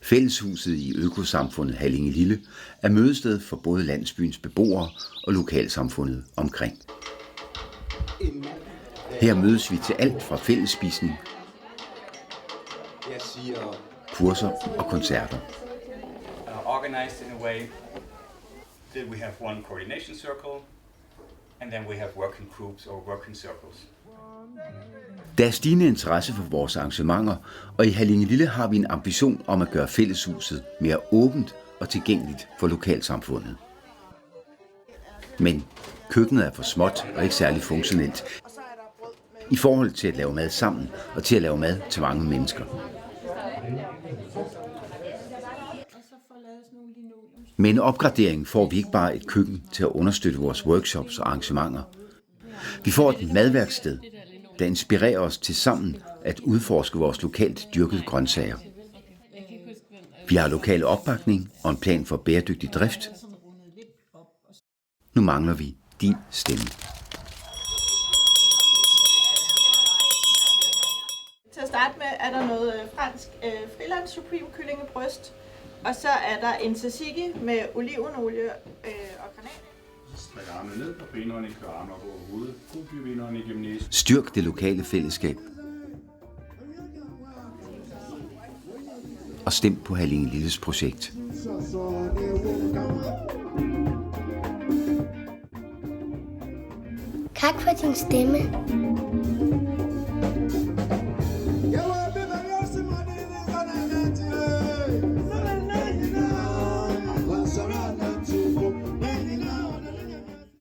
Fælleshuset i økosamfundet Hallinge-Lille er mødested for både landsbyens beboere og lokalsamfundet omkring. Her mødes vi til alt fra fællesspisning, kurser og koncerter. Organized in a way that we have one coordination circle, and then we have working groups or working circles. Der er stigende interesse for vores arrangementer, og i Hallinge-Lille har vi en ambition om at gøre fælleshuset mere åbent og tilgængeligt for lokalsamfundet. Men køkkenet er for småt og ikke særlig funktionelt i forhold til at lave mad sammen og til at lave mad til mange mennesker. Med en opgradering får vi ikke bare et køkken til at understøtte vores workshops og arrangementer. Vi får et madværksted, der inspirerer os til sammen at udforske vores lokalt dyrkede grøntsager. Vi har lokal opbakning og en plan for bæredygtig drift. Nu mangler vi din stemme. Til at starte med er der noget fransk friland supreme kyllingebryst, og så er der en tzatziki med olivenolie og granat. Stræk armene ned på benene, kør armene op over hovedet, gruppe benene igennem næsen. Styrk det lokale fællesskab. Og stem på Hallinge-Lilles projekt. Tak for din stemme.